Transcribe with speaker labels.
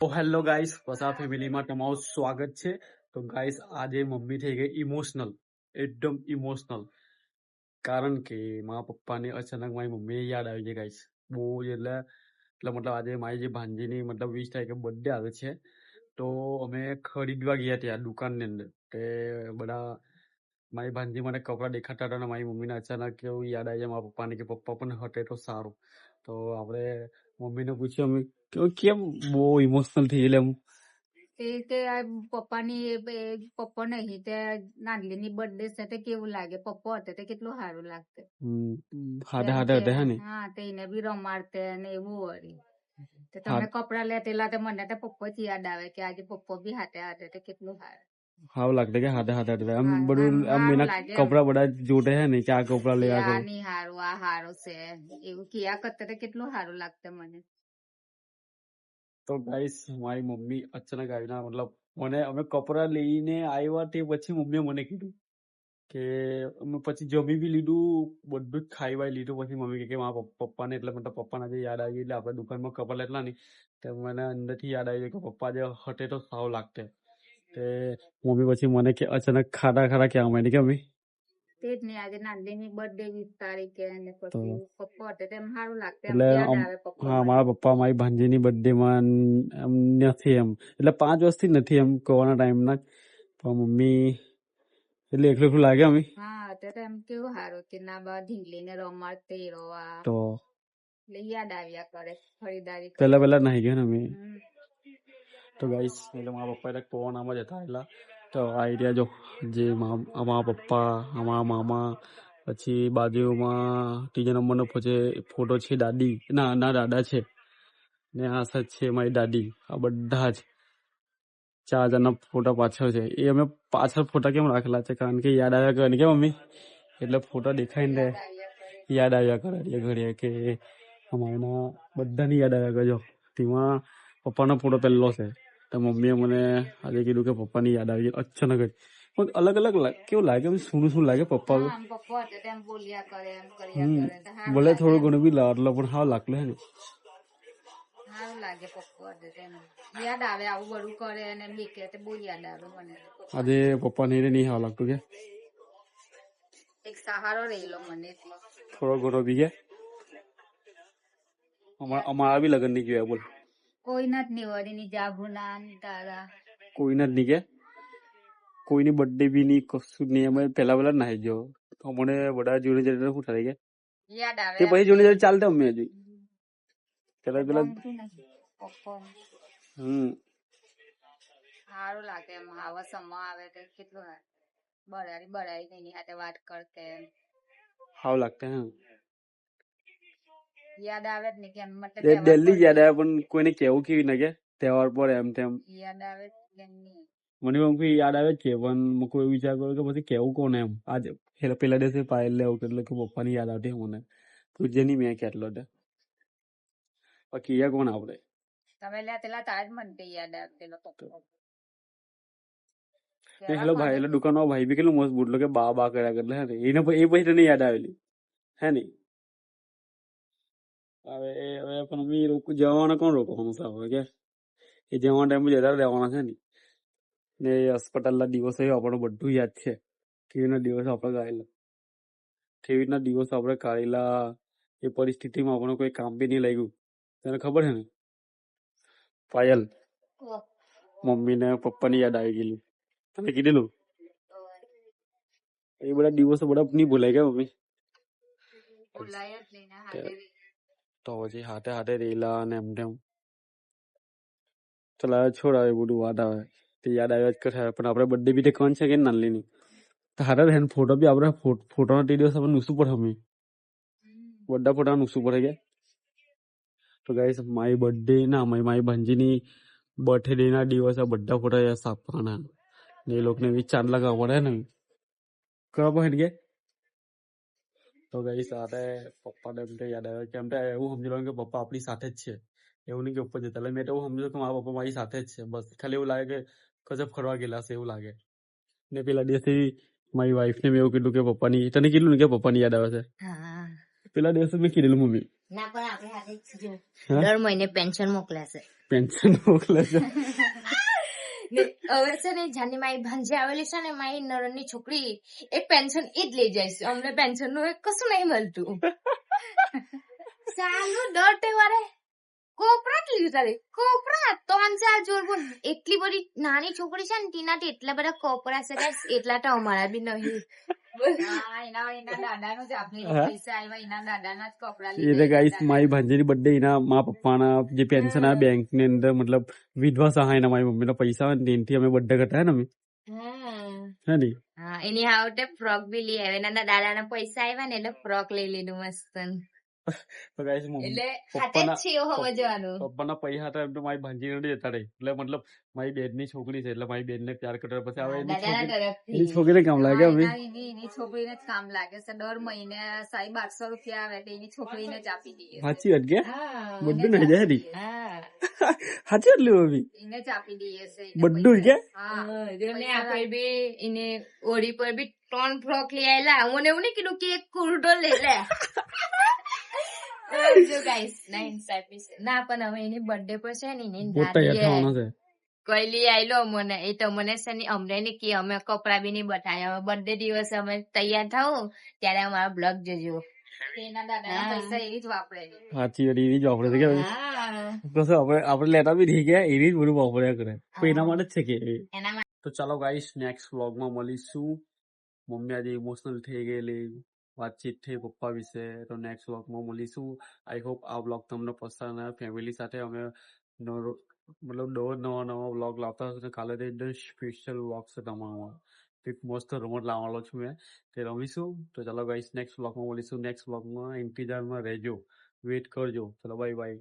Speaker 1: તો hello guys, Vasa ફેમિલીમાં તમારું સ્વાગત છે. તો ગાઈસ આજે મમ્મી થઈ ગઈ ઇમોશનલ, એકદમ ઇમોશનલ. કારણ કે મારા પપ્પાને અચાનક મારી મમ્મીને યાદ આવી ગઈ ગાઈસ. બહુ જ એટલે મતલબ આજે મારી જે ભાંજીની મતલબ 20 તારીખે બર્થડે આવે છે. તો અમે ખરીદવા ગયા ત્યાં દુકાનની અંદર તે બધા મારી ભાંજી મને કપડાં દેખાતા હતા અને મારી મમ્મીને અચાનક એવું યાદ આવી જાય મારા પપ્પાને કે પપ્પા પણ હટે તો સારું. તો આપણે મમ્મીને પૂછ્યું અમે કે કેમ બહુ ઇમોશનલ થઈ ગયેલા એમ.
Speaker 2: તે પપ્પાની પપ્પા નહીં તે નાનલીની બર્થડે છે તે કેવું લાગે, પપ્પા હતા તે કેટલું સારું લાગતું.
Speaker 1: હાથે હાથે હતા હે ને.
Speaker 2: હા તે એને બી રમાડતે ને એવું વળી તે તમે કપડા લેતેલા તે મને તો પપ્પા જ યાદ આવે કે આજે પપ્પા બી હાથે હાથે તે કેટલું સારું.
Speaker 1: હાવ લાગતું કે હાથે હાથે હતા આમ બધું આમ એના કપડા બધા જોટે હે ને કે આ કપડા લેવા
Speaker 2: આ નહીં હારું આ હારું છે એવું કિયા કરતા તે કેટલું સારું લાગતું મને.
Speaker 1: તો ગાઈસ મારી મમ્મી અચાનક આવીને મતલબ મને અમે કપડાં લઈને આવ્યા તે પછી મમ્મીએ મને કીધું કે અમે પછી જમી બી લીધું, બધું જ ખાઈ વાઈ લીધું. પછી મમ્મી કે મારા પપ્પાને એટલે મતલબ પપ્પાને આજે યાદ આવી એટલે આપણે દુકાનમાં કપડાં લેટલા નહીં તો મને અંદરથી યાદ આવી કે પપ્પા જે હટે તો સાવ લાગતે. તે મમ્મી પછી મને કે અચાનક ખાડા કહેવા માંડી કે મમ્મી
Speaker 2: તે જ ને આજે નાનલીની બર્થડે 20 તારીખે અને પછી પપ્પા હતા તેમ સારું લાગતું એમ
Speaker 1: એટલે
Speaker 2: યાદ આવે પપ્પા.
Speaker 1: હા મારા પપ્પા મારી ભાંજીની બર્થડેમાં એમ નથી એમ એટલે 5 વર્ષથી નથી એમ કોરોના ટાઈમના પણ મમ્મી એટલે એકલું એકલું લાગે અમે.
Speaker 2: હા અત્યારે એમ કેવું સારું કે ના બા ઢીંગલીને રમાડતે રોવા
Speaker 1: તો
Speaker 2: એટલે યાદ આવ્યા કરે ખરીદારી
Speaker 1: પહેલા નાહી ગયા ને અમે. તો ગાઈસ એટલે મારા પપ્પા એટલે કોરોનામાં જ હતા એટલા તો આઈડિયા જો જે અમારા પપ્પા અમારા મામા પછી બાજુમાં ત્રીજા નંબરનો ફોટો છે દાદી ના દાદા છે ને આ સચ છે મારી દાદી. આ બધા જ 4 જણના ફોટા પાછળ છે. એ અમે પાછળ ફોટા કેમ રાખેલા છે કારણ કે યાદ આવ્યા કરે કે મમ્મી એટલે ફોટા દેખાઈને યાદ આવ્યા કરે ઘડીએ કે અમારા બધાની યાદ આવ્યા કરજો. તેમાં પપ્પાનો ફોટો પહેલો છે તો મમ્મીએ મને આજે કીધું કે પપ્પાની યાદ આવી અચાનક જ અલગ અલગ કેવું લાગે શું લાગે પપ્પા ભલે થોડું ઘણું બી લાડલો પણ હાવ લાગલો હે ને
Speaker 2: સારું લાગે પપ્પા યાદ આવે આવું બધું કરે અને બીકે તે બહુ યાદ આવે મને.
Speaker 1: આજે પપ્પા નહીં હાવ લાગતું કે
Speaker 2: એક સહારો રહેલો મને
Speaker 1: થોડો ઘણો બી કે અમારા બી લગ્ન ની ગયો બોલ
Speaker 2: કોઈના જ નહીં વળી ની જાગુના તારા
Speaker 1: કોઈના જ નહીં કે કોઈની બર્થડે બી નહીં કશું નહીં. અમે પહેલા નાહી ગયો અમને બધા જોડે જોડે શું થાય કે
Speaker 2: યાદ આવે
Speaker 1: તે પછી જોડે જોડે ચાલતા અમે હજી પેલા
Speaker 2: સારું લાગે એમ આવા સમા આવે તો કેટલું બળાઈ એની સાથે વાત કરતે
Speaker 1: હાવ લાગતા હે
Speaker 2: યાદ આવે જ નહીં કે મતલબ
Speaker 1: દિલ્હી યાદ આવે પણ કોઈને કેવું કેવી ના કે તહેવાર પર એમ તેમ
Speaker 2: યાદ આવે કે નહીં
Speaker 1: મને મમ્મી યાદ આવે છે પણ કોઈ વિચાર કર્યો કે પછી કેવું કોને એમ આજે પેલા દિવસે પાયલ લેવું કેટલું કે પપ્પાની યાદ આવતી મને પૂજ્યની મેં કેટલો બાકી કોણ આપણે
Speaker 2: તમે લેતેલા તાર જ મને યાદ આવતેલો પપ્પા.
Speaker 1: હેલો ભાઈ એટલે દુકાનમાં ભાઈ બી કેટલું મસ્ત બુટલો કે બા કર્યા કરલે હે ને એને એ પછી તને યાદ આવેલી હે ને હવે પણ અમે જવાના કોણ રોકવાનું છે હવે કે એ જવાના ટાઈમ જતા રહેવાના છે ને હોસ્પિટલના દિવસો આપણને બધું યાદ છે કેવી રીતના દિવસો આપણે ગાયેલા કેવી રીતના દિવસો આપણે કાઢેલા એ પરિસ્થિતિમાં આપણને કોઈ કામ બી નહીં લાગ્યું તને ખબર છે ને પાયલ મમ્મી ને પપ્પાની યાદ આવી ગયેલી તમે કીધેલું એ બધા દિવસો બધા નહીં ભૂલાય ગયા મમ્મી તો પછી હાથે હાથે રેલા ને એમ તેમ ચલા છોડ આવે બધું વાત આવે તે યાદ આવ્યા જ કરે પણ આપણે બર્થડે બી કોણ છે કે નાનલી ની તો હાથે રહે ફોટો બી આપણે ફોટોના તે દિવસ આપણે નુસું પડે અમે બધા ફોટા નુસું પડે ગયા. તો ગાઈસ મારી બર્થડે ના મારી ભાંજીની બર્થડે ના દિવસે બધા ફોટા સાફ કરવાના ને એ લોકોને બી ચાંદ લગાવવા પડે ને કરવા પડે કે તો ગાઈસ સાથે પપ્પાને એમ યાદ આવે કેમ એવું સમજી લો કે પપ્પા આપણી સાથે જ છે એવું નહીં કે ઉપર જતા એટલે મેં તો એવું સમજુ કે મારા પપ્પા મારી સાથે જ છે બસ ખાલી એવું લાગે કે કશે ફરવા ગયેલા છે એવું લાગે ને પેલા દિવસથી મારી વાઈફને મેં એવું કીધું કે પપ્પાની તને કીધું ને કે પપ્પાની યાદ આવે છે પેલા દિવસે મેં કીધેલું મમ્મી
Speaker 2: ના પણ આપણે દર મહિને પેન્શન મોકલે છે
Speaker 1: પેન્શન મોકલે છે.
Speaker 3: ને હવે છે ને જાની મારી ભાંજી આવેલી છે ને મારી નરણની છોકરી એ પેન્શન એ જ લઈ જાય છે. અમને પેન્શન નું કશું નહીં મળતું. ચાલુ દર તહેવારે કોપરા જ લીધું તારે કોપરા 3-4 જોડ બોલ. એટલી બધી નાની છોકરી છે ને તેનાથી એટલા બધા કોપરા છે guys, એટલા તો અમારા બી નહીં.
Speaker 2: હા, એના દાદાનો જ આપણે
Speaker 1: હા.
Speaker 2: પૈસા આવ્યા એના દાદાના જ કપડા
Speaker 1: એ તો
Speaker 2: લીધા
Speaker 1: ગાઈસ
Speaker 2: એના
Speaker 1: મારી ભાંજીની બર્થડે એના મા પપ્પાના જે પેન્શન આ બેંક ની અંદર મતલબ વિધવા સહાયના મારી મમ્મીના પૈસા આવે ને તેનથી અમે બર્થડે કટાયા ને અમે હે ને
Speaker 3: હા, એની હાવટે ફ્રોક બી લઈ આવે. એના દાદાના પૈસા આવ્યા ને એટલે ફ્રોક લઈ લીધું મસ્ત.
Speaker 1: તો ગાઈસ
Speaker 3: એટલે હાથે જ છે એવું સમજવાનું.
Speaker 1: પપ્પાના પૈસા હતા એમ તો મારી ભાંજી નથી જતા રહી એટલે મતલબ મારી બેનની છોકરી છે એટલે મારી બેનને પ્યાર કર્યા પછી આવે
Speaker 3: દાદાના
Speaker 1: એની
Speaker 3: તરફથી
Speaker 1: છોકરીને કામ લાગે અમે
Speaker 2: એની છોકરીને જ કામ લાગે છે. દર મહિને 100-200 રૂપિયા આવે એટલે એની છોકરીને જ આપી દઈએ.
Speaker 1: સાચી વાત કે
Speaker 3: હા,
Speaker 1: બધું નહીં જાય ની
Speaker 3: હા.
Speaker 1: સાચી વાત લેવું અમે
Speaker 2: એને જ આપી દઈએ છે એને
Speaker 1: બધું કે
Speaker 2: હા
Speaker 3: જોને આપણે બી એને ઓડી પર બી 3 ફ્રોક લઈ આયેલા. મને એવું નહીં કીધું કે એક કુર્તો લઈ લે. જો guys, ના ઇન્સાફી છે. ના પણ હવે એની બર્થડે પર છે ને એની
Speaker 1: બહુ તૈયાર થવાનો
Speaker 3: દાદીએ
Speaker 1: છે
Speaker 3: કઈ લઈ આયેલો મને. એ તો મને છે ને અમને નહીં કે અમે કપડા બી નહીં બતાવ્યા. હવે બર્થડે દિવસે અમે તૈયાર થાવ ત્યારે અમારો બ્લોગ જોજો.
Speaker 2: એના દાદાના
Speaker 3: હા.
Speaker 2: પૈસા એ જ વાપરે છે.
Speaker 1: સાચી વાત એની જ વાપરે છે કે
Speaker 3: હા.
Speaker 1: કશું આપણે લેતા બી નહીં ગયા એની જ બધું વાપર્યા કરે તો એના માટે જ છે કે એ.
Speaker 3: એના માટે
Speaker 1: તો ચાલો ગાઈસ નેક્સ્ટ વ્લોગમાં મળીશું. મમ્મી આજે ઇમોશનલ થઈ ગયેલી વાતચીત થઈ પપ્પા વિશે તો નેક્સ્ટ વ્લોગમાં મળીશું. આઈ હોપ આ વ્લોગ તમને પસંદ આવે. ફેમિલી સાથે અમે મતલબ દરરોજ નવા વ્લોગ લાવતા હશું ને કાલે તો એકદમ સ્પેશિયલ વ્લોગ છે તમારા એક મસ્ત રમત લાવવાનો છું મેં તે રમીશું. તો ચાલો ગાઈસ નેક્સ્ટ વ્લોગમાં મળીશું. નેક્સ્ટ વ્લોગમાં ઇંતજારમાં રહેજો, વેઇટ કરજો. ચલો બાય બાય.